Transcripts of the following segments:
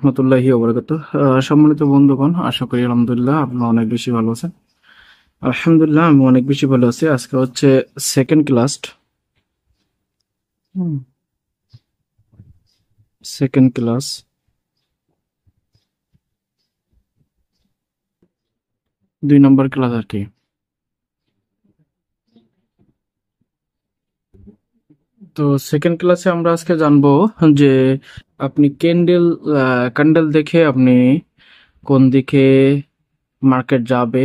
রহমতুল্লাহি ওয়া বারাকাতুহু। সম্মানিত বন্ধুগণ, আশা করি আলহামদুলিল্লাহ আপনারা অনেক বেশি ভালো আছেন। আলহামদুলিল্লাহ আমি অনেক বেশি ভালো আছি। আজকে হচ্ছে সেকেন্ড ক্লাস। সেকেন্ড ক্লাস 2 নম্বর ক্লাস আর কি। তো সেকেন্ড ক্লাসে আমরা আজকে জানবো যে আপনি ক্যান্ডেল দেখে আপনি কোন দিকে মার্কেট যাবে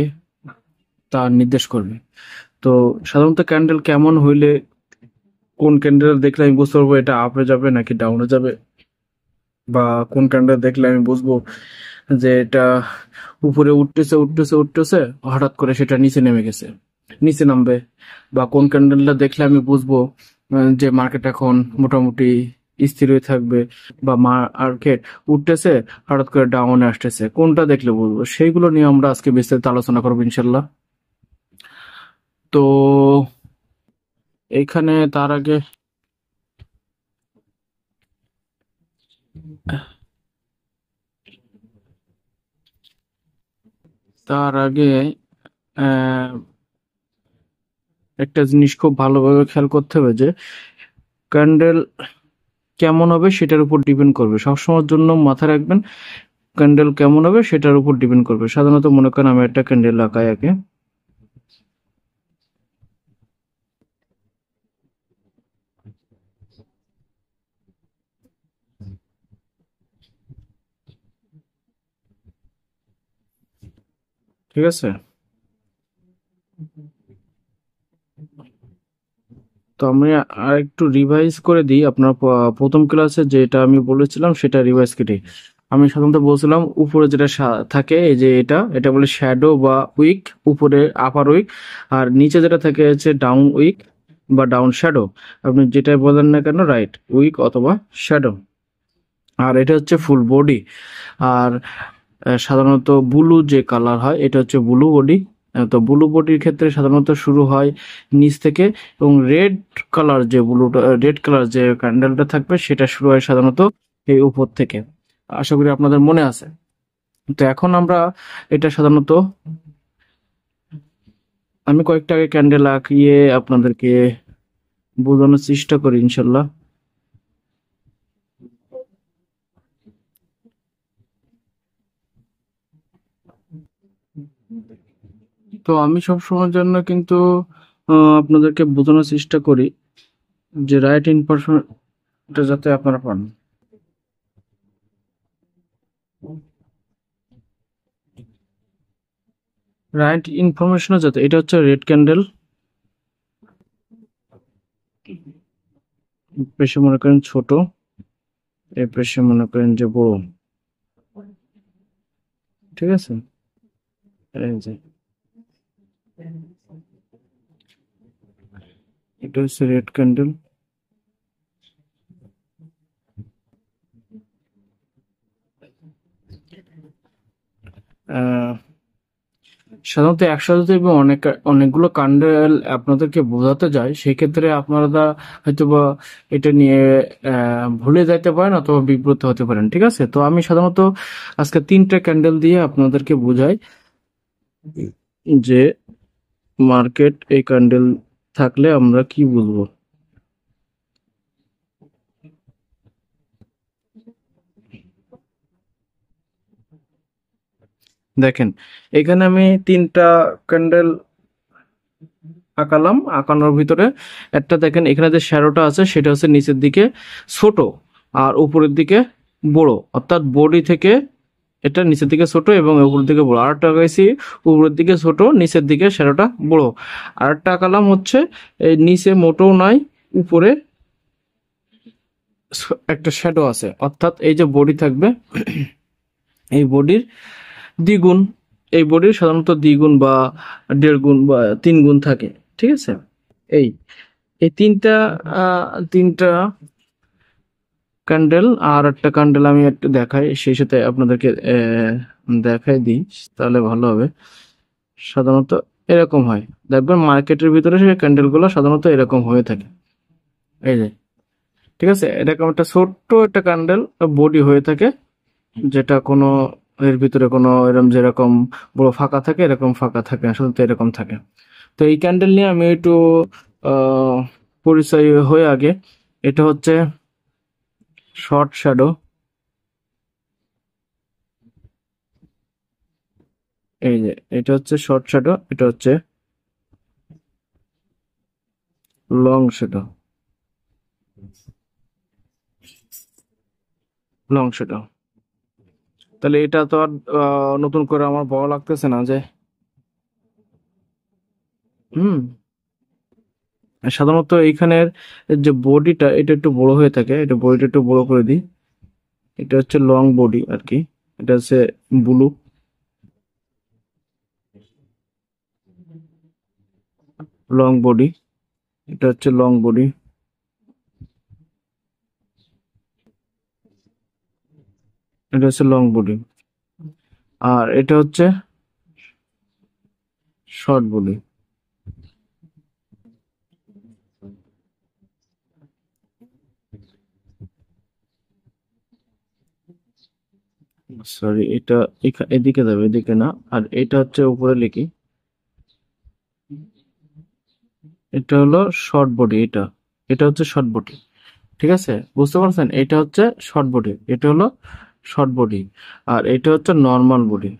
তা নির্দেশ করবে। তো সাধারণত ক্যান্ডেল কেমন হইলে, কোন ক্যান্ডেল দেখলে আমি বুঝতে পারবো এটা আপে যাবে নাকি ডাউনে যাবে, বা কোন ক্যান্ডেল দেখলে আমি বুঝবো যে এটা উপরে উঠতেছে উঠতেছে উঠতেছে হঠাৎ করে সেটা নিচে নেমে গেছে, নিচে নামবে, বা কোন ক্যান্ডেলটা দেখলে আমি বুঝবো যে মার্কেট এখন মোটামুটি স্থির হয়ে থাকবে, বা মার্কেট উঠতেছে হঠাৎ করে ডাউনে আসতেছে, কোনটা দেখলে বুঝবো। সেইগুলো নিয়ে আমরা আজকে বিস্তারিত আলোচনা করবো ইনশাল্লাহ। তো এইখানে তার আগে আহ, একটা জিনিস খুব ভালোভাবে খেয়াল করতে হবে যে ক্যান্ডেল কেমন হবে সেটার উপর ডিপেন্ড করবে। সবসময়ের জন্য মাথায় রাখবেন, ক্যান্ডেল কেমন হবে সেটার উপর ডিপেন্ড করবে। সাধারণত মনে করেন আমি একটা ক্যান্ডেল আঁকাই আগে। ঠিক আছে, তো আমি আর একটু রিভাইজ করে দিই। আপনার প্রথম ক্লাসে যেটা আমি বলেছিলাম সেটা রিভাইজ কেটে আমি সাধারণত বলছিলাম উপরে যেটা থাকে, এই যে এটা এটা বলে শ্যাডো বা উইক, উপরে আপার উইক, আর নিচে যেটা থাকে হচ্ছে ডাউন উইক বা ডাউন শ্যাডো। আপনি যেটাই বলেন না কেন, রাইট, উইক অথবা শ্যাডো। আর এটা হচ্ছে ফুল বডি। আর সাধারণত ব্লু যে কালার হয় এটা হচ্ছে ব্লু বডি। তো ব্লু বডির ক্ষেত্রে সাধারণত শুরু হয় নিচ থেকে, এবং রেড কালার যে ক্যান্ডেলটা থাকবে সেটা শুরু হয় সাধারণত এই উপর থেকে। আশা করি আপনাদের মনে আছে। তো এখন আমরা এটা সাধারণত আমি কয়েকটা আগে ক্যান্ডেল আঁকিয়ে আপনাদেরকে বোঝানোর চেষ্টা করি ইনশাল্লাহ। তো আমি সবসময়ের জন্য কিন্তু আপনাদেরকে বোঝানোর চেষ্টা করি যে রাইট ইনফরমেশনটা যাতে আপনারা পান। রাইট ইনফরমেশন যাতে, এটা হচ্ছে রেড ক্যান্ডেল, পেশে মনে করেন ছোট, এই পেশে মনে করেন যে বড়। ঠিক আছে, এই যে এটা হচ্ছে রেড ক্যান্ডেল। সাধারণত একসাথে যদি অনেকগুলো ক্যান্ডেল আপনাদেরকে বোঝাতে যায়, সেক্ষেত্রে আপনারা হয়তো বা এটা নিয়ে ভুলে যাইতে পারেন অথবা বিব্রত হতে পারেন। ঠিক আছে, তো আমি সাধারণত আজকে 3টে ক্যান্ডেল দিয়ে আপনাদেরকে বোঝাই যে মার্কেট এই ক্যান্ডেল থাকলে আমরা কি বুঝবো। দেখেন, এখানে আমি 3টা ক্যান্ডেল আঁকালাম। আঁকানোর ভিতরে একটা দেখেন, এখানে যে শ্যাডোটা আছে সেটা হচ্ছে নিচের দিকে ছোট আর উপরের দিকে বড়, অর্থাৎ বডি থেকে এটা নিচের দিকে ছোট এবং উপরের দিকে বড়। আরেকটা আঁকাইছি উপরের দিকে ছোট, নিচের দিকে শ্যাডোটা বড়। আরেকটা আঁকালাম হচ্ছে এই নিচে মোটেও নাই, উপরে একটা শ্যাডো আছে, অর্থাৎ এই যে বডি থাকবে এই বডির দ্বিগুণ, এই বডির সাধারণত দ্বিগুণ বা 1.5 গুণ বা 3 গুণ থাকে। ঠিক আছে, এই এই তিনটা ক্যান্ডেল। আর একটা ক্যান্ডেল আমি একটু দেখাই, সেই সাথে আপনাদেরকে দেখাই দিই, তাহলে ভালো হবে। সাধারণত এরকম হয়, দেখবেন মার্কেটের ভিতরে সেই ক্যান্ডেলগুলো সাধারণত এরকম হয়ে থাকে। এই যে, ঠিক আছে, এরকম একটা ছোট্ট একটা ক্যান্ডেল বডি হয়ে থাকে। যেটা কোনো এর ভিতরে কোনো এরকম যেরকম বড় ফাঁকা থাকে এরকম ফাঁকা থাকে, আসলে তো এরকম থাকে। তো এই ক্যান্ডেল নিয়ে আমি একটু আহ পরিচয় হয়ে আগে, এটা হচ্ছে শর্ট শ্যাডো, এই যে এটা হচ্ছে শর্ট শ্যাডো, এটা হচ্ছে লং শ্যাডো, লং শ্যাডো। তাহলে এটা তো আর নতুন করে আমার বড় লাগতেছে না যে, হুম। আর সাধারণত এইখানের যে বডিটা এটা একটু বড় হয়ে থাকে, এটা বডিটা একটু বড় করে দিই। এটা হচ্ছে লং বডি আর কি, এটা হচ্ছে ব্লু, লং বডি, এটা হচ্ছে লং বডি, এটা হচ্ছে লং বডি। আর এটা হচ্ছে শর্ট বডি। সরি, এটা এদিকে যাবে, এদিকে না। আর এটা হচ্ছে উপরে লিখি, এটা হলো শর্ট বডি, এটা এটা হচ্ছে শর্ট বডি। ঠিক আছে, বুঝতে পারছেন? এটা হচ্ছে শর্ট বডি, এটা হলো শর্ট বডি। আর এটা হচ্ছে নর্মাল বডি,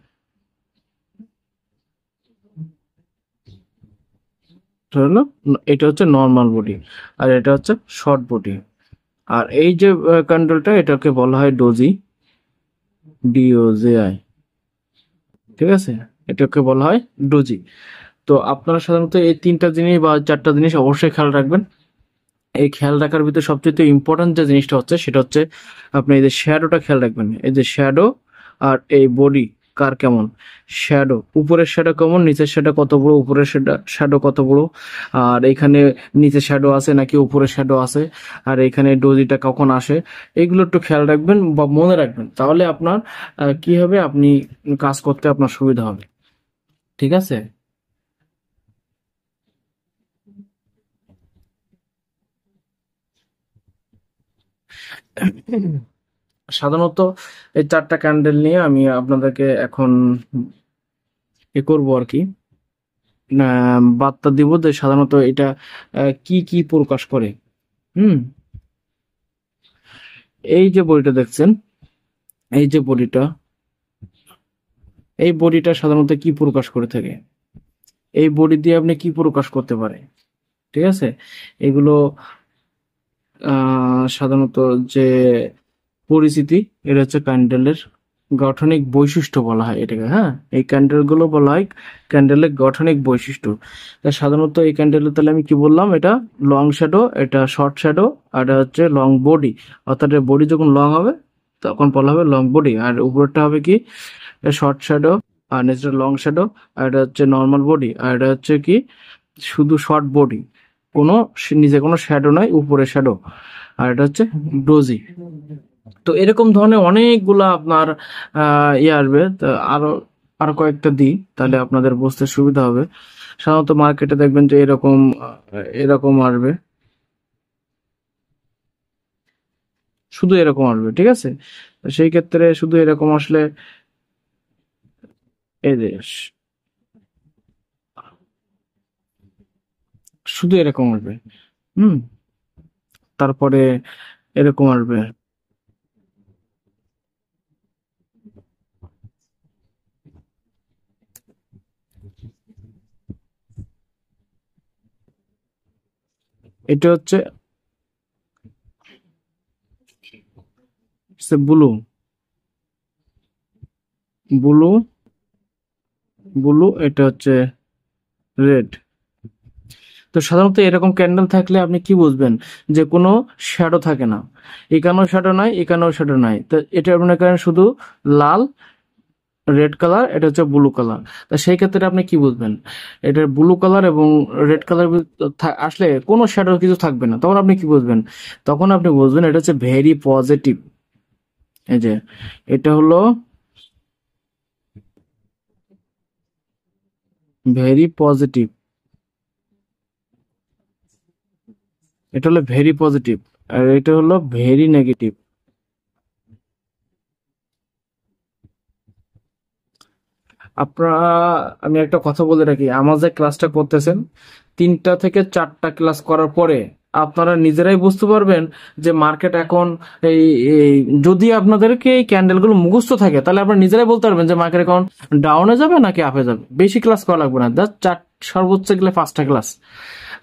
এটা হলো, এটা হচ্ছে নর্মাল বডি। আর এটা হচ্ছে শর্ট বডি। আর এই যে ক্যান্ডেলটা, এটাকে বলা হয় ডোজি, DOJI। ঠিক আছে, এটাকে বলা হয় ডোজি। তো আপনারা সাধারণত এই তিনটা জিনিস বা চারটা জিনিস অবশ্যই খেয়াল রাখবেন। এই খেয়াল রাখার ভিতরে সবচেয়ে ইম্পর্টেন্ট যে জিনিসটা হচ্ছে সেটা হচ্ছে আপনি এই যে শ্যাডোটা খেয়াল রাখবেন। এই যে শ্যাডো আর এই বডি কার কেমন, শ্যাডো উপরের শ্যাডো কেমন, নিচের শ্যাডো কত বড়, উপরের শ্যাডো কত বড়, আর এখানে নিচে শ্যাডো আছে নাকি উপরে শ্যাডো আছে, আর এখানে ডোজিটা কখন আসে, এগুলো একটু খেয়াল রাখবেন বা মনে রাখবেন। তাহলে আপনার কি হবে, আপনি কাজ করতে আপনার সুবিধা হবে। ঠিক আছে। সাধারণত এই চারটা ক্যান্ডেল নিয়ে আমি আপনাদেরকে এখন এ করবো আর কি, বার্তা দিব যে সাধারণত এটা কি কি প্রকাশ করে। হুম। এই যে বডিটা দেখছেন, এই যে বডিটা, এই বডিটা সাধারণত কি প্রকাশ করে থাকে, এই বডি দিয়ে আপনি কি প্রকাশ করতে পারে। ঠিক আছে, এগুলো সাধারণত যে পরিচিতি, এটা হচ্ছে ক্যান্ডেলের গঠনিক বৈশিষ্ট্য বলা হয় এটাকে। হ্যাঁ, এই ক্যান্ডেল গুলো বলা হয় ক্যান্ডেলের গঠনিক বৈশিষ্ট্য। তা সাধারণত এই ক্যান্ডেলের, তাহলে আমি কি বললাম, এটা লং শ্যাডো, এটা শর্ট শ্যাডো, আর এটা হচ্ছে লং বডি। অর্থাৎ বডি যখন লং হবে তখন বলা হবে লং বডি, আর উপরটা হবে কি শর্ট শ্যাডো, আর নিচেটা লং শ্যাডো, আর এটা হচ্ছে নর্মাল বডি, আর এটা হচ্ছে কি শুধু শর্ট বডি, কোনো নিচে কোনো শ্যাডো নাই, উপরে শ্যাডো। আর এটা হচ্ছে ডোজি। তো এরকম ধরনের অনেকগুলা আপনার ইয়ে আসবে। তো আরো আরো কয়েকটা দিই, তাহলে আপনাদের বুঝতে সুবিধা হবে। সাধারণত মার্কেটে দেখবেন যে এরকম এরকম আসবে, শুধু এরকম আসবে। ঠিক আছে, তো সেই ক্ষেত্রে শুধু এরকম আসলে এই যে শুধু এরকম আসবে। হুম। তারপরে এরকম আসবে, এটা হচ্ছে ব্লু, ব্লু, ব্লু, এটা হচ্ছে রেড। তো সাধারণত এরকম ক্যান্ডেল থাকলে আপনি কি বুঝবেন, যে কোনো শ্যাডো থাকে না, এখানেও শ্যাডো নাই, এখানেও শ্যাডো নাই। তো এটা মনে করেন শুধু লাল, রেড কালার, এটা হচ্ছে ব্লু কালার। তা সেই ক্ষেত্রে আপনি কি বুঝবেন, এটা ব্লু কালার এবং রেড কালার আসলে কোনো শ্যাডো কিছু থাকবে না, তখন আপনি কি বুঝবেন, তখন আপনি বুঝবেন এটা হচ্ছে ভেরি পজিটিভ। এই যে এটা হলো ভেরি পজিটিভ, এটা হলো ভেরি পজিটিভ, আর এটা হলো ভেরি নেগেটিভ। আপনারা, আমি একটা কথা বলে রাখি, আমার যে ক্লাসটা করতেছেন 3টা থেকে 4টা ক্লাস করার পরে আপনারা নিজেরাই বুঝতে পারবেন যে মার্কেট এখন এই এই যদি আপনাদেরকে এই ক্যান্ডেলগুলো মুখস্থ থাকে তাহলে আপনারা নিজেরাই বলতে পারবেন যে মার্কেট এখন ডাউনে যাবে নাকি আপে যাবে। বেশি ক্লাস করা লাগবে না, জাস্ট সর্বোচ্চ গেলে 5টা ক্লাস।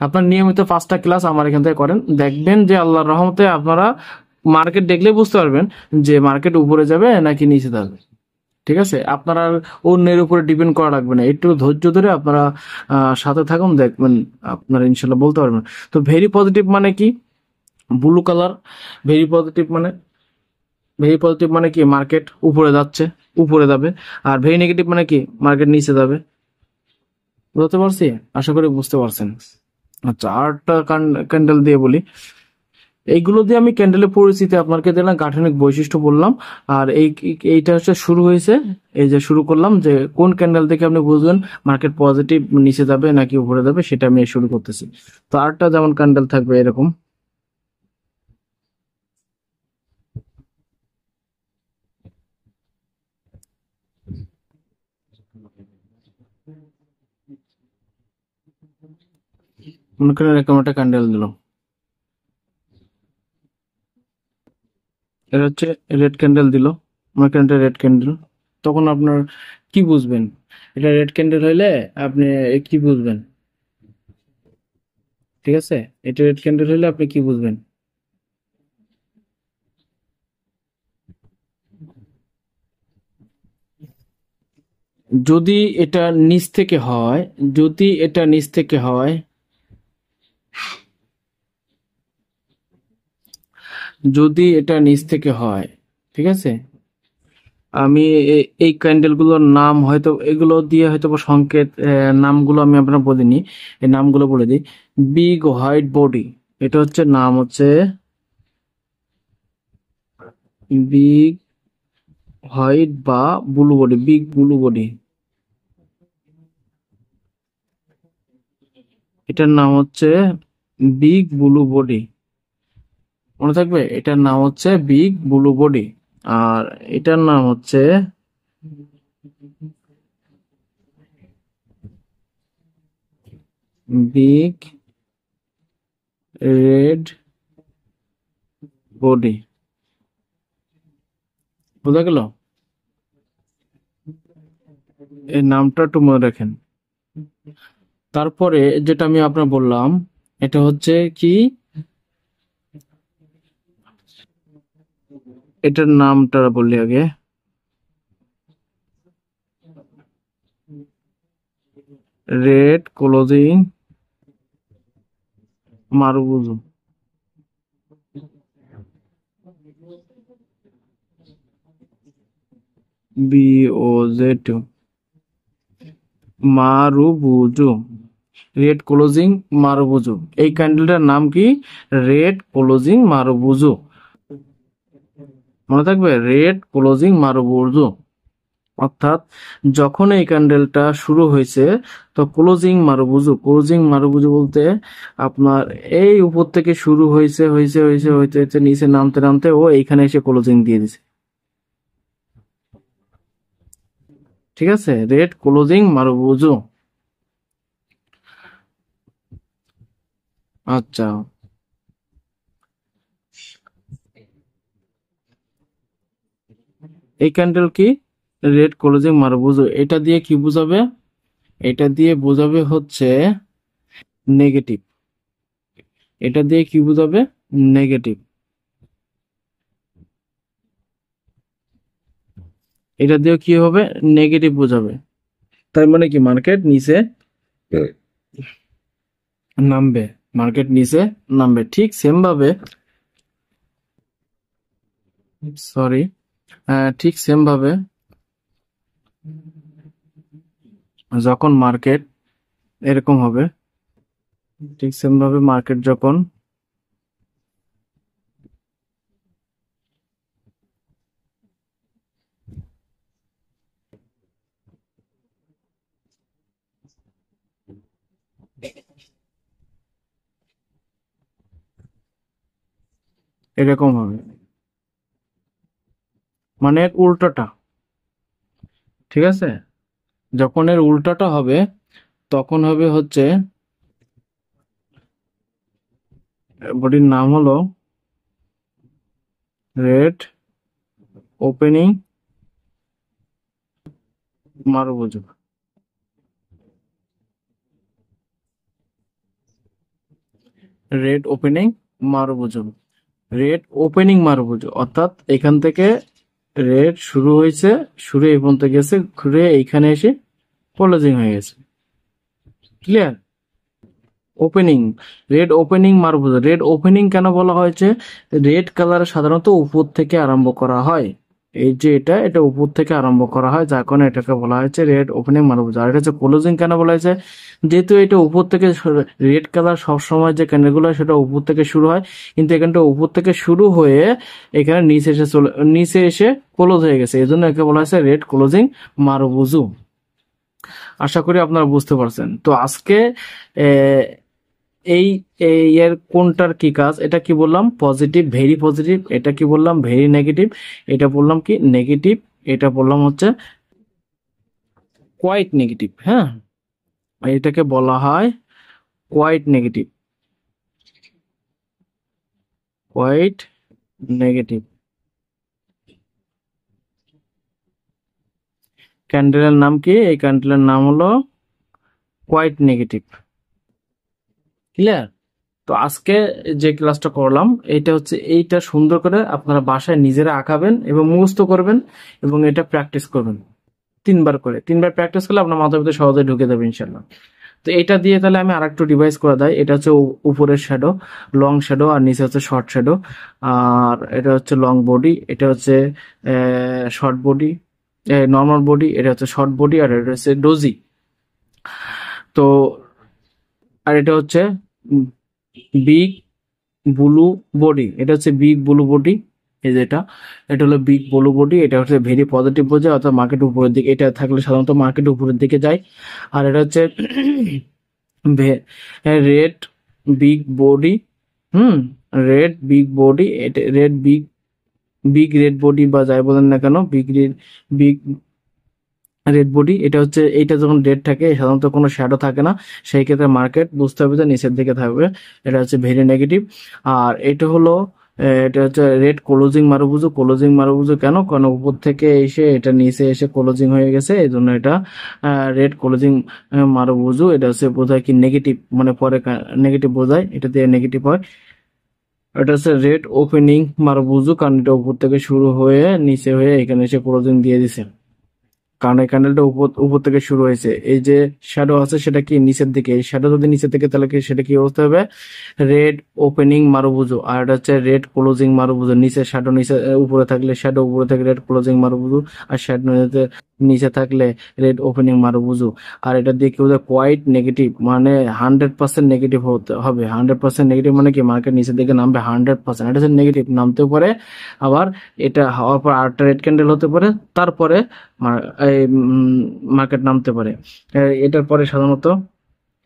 আপনার নিয়মিত 5টা ক্লাস আমার এখান থেকে করেন, দেখবেন যে আল্লাহর রহমতে আপনারা মার্কেট দেখলেই বুঝতে পারবেন যে মার্কেট উপরে যাবে নাকি নিচে যাবে। ঠিক আছে, আপনারা আর অন্যের উপরে ডিপেন্ড করা লাগবে না, একটু ধৈর্য ধরে আপনারা সাথে থাকুন, দেখবেন আপনারা ইনশাল্লাহ বলতে পারবেন। তো ভেরি পজিটিভ মানে কি? ব্লু কালার ভেরি পজিটিভ মানে, ভেরি পজিটিভ মানে কি মার্কেট উপরে যাচ্ছে, উপরে যাবে। আর ভেরি নেগেটিভ মানে কি মার্কেট নিচে যাবে। বুঝতে পারছি? আশা করি বুঝতে পারছেন। আচ্ছা, আরেকটা ক্যান্ডেল দিয়ে বলি। এইগুলো দিয়ে আমি ক্যান্ডেলের পরিচিতি আপনাকে দিলাম, গাঠনিক বৈশিষ্ট্য বললাম। আর এইটা হচ্ছে শুরু হয়েছে, এই যে শুরু করলাম যে কোন ক্যান্ডেল থেকে আপনি বুঝবেন মার্কেট পজিটিভ নিচে যাবে নাকি উপরে যাবে, সেটা আমি শুরু করতেছি। তো আরেকটা যেমন ক্যান্ডেল থাকবে এরকম, মনে করেন এরকম একটা ক্যান্ডেল দিলাম, এটা হচ্ছে রেড ক্যান্ডেল দিল, মনে করেন এটা রেড ক্যান্ডেল। তখন আপনার কি বুঝবেন? এটা রেড ক্যান্ডেল হইলে আপনি কি বুঝবেন? ঠিক আছে, এটা রেড ক্যান্ডেল হইলে আপনি কি বুঝবেন? যদি এটা নিচ থেকে হয়, যদি এটা নিচ থেকে হয়, যদি এটা নিচ থেকে হয়, ঠিক আছে, আমি এই ক্যান্ডেল গুলোর নাম হয়তো এগুলো দিয়ে হয়তো বা সংকেত, নামগুলো আমি আপনার বলিনি, এই নামগুলো বলে দিই। বিগ হোয়াইট বডি, এটা হচ্ছে নাম হচ্ছে বিগ হোয়াইট বা blue body, big blue body, এটার নাম হচ্ছে বিগ ব্লু বডি। মনে থাকবে, এটার নাম হচ্ছে বিগ ব্লু বডি। আর এটার নাম হচ্ছে বিগ রেড বডি। বোঝা গেল? এই নামটা একটু মনে রাখেন। তারপরে যেটা আমি আপনার বললাম, এটা হচ্ছে কি, এটার নামটা বললি আগে, red closing মারুবুজু, BOZ, মারুবুজু, red closing মারুবুজু। এই ক্যান্ডেলটার নাম কি? Red closing মারুবুজু। মনে থাকবে, রেড ক্লোজিং মারুবুজু। অর্থাৎ যখন এই ক্যান্ডেলটা শুরু হয়েছে তো ক্লোজিং মারুবুজু, ক্লোজিং মারুবুজু বলতে আপনার এই উপর থেকে শুরু হয়েছে হয়েছে হয়েছে হইতে হইতে নিচে নামতে নামতে ও এইখানে এসে ক্লোজিং দিয়ে দিছে। ঠিক আছে, রেড ক্লোজিং মারুবুজু। আচ্ছা, এই ক্যান্ডেল কি? Red closing মারুবুজু। এটা দিয়ে কি বুঝাবে? এটা দিয়ে বোঝাবে হচ্ছে নেগেটিভ। এটা দিয়ে কি বুঝাবে? নেগেটিভ। এটা দিয়ে কি হবে? নেগেটিভ বোঝাবে। তার মানে কি মার্কেট নিচে নামবে, মার্কেট নিচে নামবে। ঠিক সেম ভাবে, সরি, ঠিক সেম ভাবে যখন মার্কেট এরকম হবে, ঠিক সেম ভাবে মার্কেট যখন এরকম হবে, মানে উল্টোটা। ঠিক আছে, যখন এর উল্টাটা হবে তখন হবে হচ্ছে বডির নাম হলো red opening মারুবুজু। Red opening মারুবুজু, red opening মারুবুজু, অর্থাৎ এখান থেকে রেড শুরু হয়েছে, শুরু এই পর্যন্ত গেছে, ঘুরে এইখানে এসে ক্লোজিং হয়ে গেছে। Clear? Opening, red opening মারুবুজু। Red opening কেন বলা হয়েছে? রেড কালার সাধারণত উপর থেকে আরম্ভ করা হয়। এই যে এটা উপর থেকে আরম্ভ করা হয়, যার কারণে এটাকে বলা হয়েছে রেড ওপেনিং মারুবুজু। আর এটা হচ্ছে ক্লোজিং কেন বলা হয়েছে? যেহেতু এটা উপর থেকে, রেড কালার সবসময় যে ক্যান্ডেলগুলো হয় সেটা উপর থেকে শুরু হয়, কিন্তু এখানটা উপর থেকে শুরু হয়ে এখানে নিচে এসে ক্লোজ হয়ে গেছে, এই জন্য একে বলা হয়েছে রেড ক্লোজিং মারুবুজু। আশা করি আপনারা বুঝতে পারছেন। তো আজকে আহ, এই এর কোনটার কি কাজ, এটা কি বললাম পজিটিভ, ভেরি পজিটিভ, এটা কি বললাম ভেরি নেগেটিভ, এটা বললাম কি নেগেটিভ, এটা বললাম হচ্ছে কোয়াইট নেগেটিভ। হ্যাঁ, এটাকে বলা হয় কোয়াইট নেগেটিভ, কোয়াইট নেগেটিভ। ক্যান্ডেলের নাম কি? এই ক্যান্ডেলের নাম হলো কোয়াইট নেগেটিভ। ক্লিয়ার? তো আজকে যে ক্লাসটা করলাম এটা হচ্ছে, এইটা সুন্দর করে আপনারা বাসায় নিজেরা আঁকাবেন এবং মুখস্থ করবেন এবং এটা প্র্যাকটিস করবেন 3 বার করে। 3 বার প্র্যাকটিস করলে আপনার মাথার ভিতরে সহজে ঢুকে যাবে ইনশাল্লাহ। তো এটা দিয়ে তাহলে আমি আরেকটু ডিভাইস করে দেয়। এটা হচ্ছে উপরের শ্যাডো, লং শ্যাডো, আর নিচে হচ্ছে শর্ট শ্যাডো। আর এটা হচ্ছে লং বডি, এটা হচ্ছে শর্ট বডি, নর্মাল বডি, এটা হচ্ছে শর্ট বডি, আর এটা হচ্ছে ডোজি। তো আর এটা হচ্ছে বিগ ব্লু বডি, এটা হচ্ছে বিগ ব্লু বডি। এই যে এটা হলো বিগ ব্লু বডি, এটা হচ্ছে ভেরি পজিটিভ বোঝায়, অর্থাৎ মার্কেট উপরের দিকে, এটা থাকলে সাধারণত মার্কেট উপরের দিকে যায়। আর এটা হচ্ছে রেড বিগ বডি, হুম, রেড বিগ বডি, এটা red big, big red body বা যাই বলেন না কেন, বিগ রেড বডি। এটা হচ্ছে, এইটা যখন রেড থাকে সাধারণত কোনো শ্যাডো থাকে না, সেই ক্ষেত্রে মার্কেট বুঝতে হবে যে নিচের দিকে থাকবে, এটা হচ্ছে ভেরি নেগেটিভ। আর এটা হলো এটা হচ্ছে রেড ক্লোজিং মারুবুজু। ক্লোজিং মারুবুজু কেন? কারণ উপর থেকে এসে এটা নিচে এসে ক্লোজিং হয়ে গেছে, এই জন্য এটা রেড ক্লোজিং মারুবুজু। এটা হচ্ছে বোঝায় কি নেগেটিভ, মানে পরে নেগেটিভ বোঝায়, এটা দিয়ে নেগেটিভ হয়। এটা হচ্ছে রেড ওপেনিং মারুবুজু, কারণ এটা উপর থেকে শুরু হয়ে নিচে হয়ে এখানে এসে ক্লোজিং দিয়ে দিছে, কারণ এই ক্যান্ডেলটা উপর উপর থেকে শুরু হয়েছে। এই যে শ্যাডো আছে সেটা কি নিচের দিকে, এই শ্যাডো যদি নিচের দিকে তাহলে কি সেটা কি অবস্থা হবে? Red opening মারুবুজু। আর এটা হচ্ছে রেড ক্লোজিং মারুবুজু। নিচে শ্যাডো নিচে, উপরে থাকলে শ্যাডো উপরে থাকে রেড ক্লোজিং মারুবুজু, আর শ্যাডো নিচে থাকলে রেড ওপেনিং মারুবুজু। আর এটা দিয়ে কি বোঝায়? কোয়াইট নেগেটিভ, মানে 100% নেগেটিভ হতে হবে। 100% নেগেটিভ মানে কি মার্কেট নিচের দিকে নামবে 100%। এটা হচ্ছে নেগেটিভ, নামতেও পারে, আবার এটা হওয়ার পর আরেকটা রেড ক্যান্ডেল হতে পারে, তারপরে মার্কেট নামতে পারে। এটার পরে সাধারণত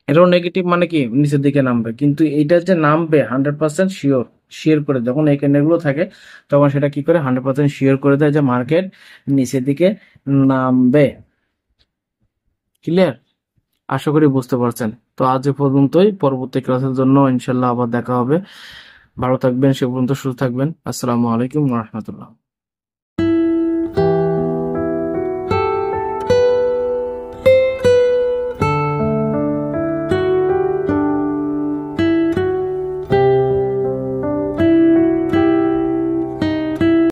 এটাও নেগেটিভ, মানে কি নিচের দিকে নামবে, কিন্তু এটা যে নামবে 100% শিওর, শিওর করে যখন এই ক্যান্ডেলগুলো থাকে তখন সেটা কি করে 100% শিওর করে দেয় যে মার্কেট নিচের দিকে নামবে। ক্লিয়ার? আশা করি বুঝতে পারছেন। তো আজ এ পর্যন্তই, পরবর্তী ক্লাসের জন্য ইনশাল্লাহ আবার দেখা হবে। ভালো থাকবেন, সে পর্যন্ত সুস্থ থাকবেন। আসসালামু আলাইকুম ওয়া রাহমাতুল্লাহ।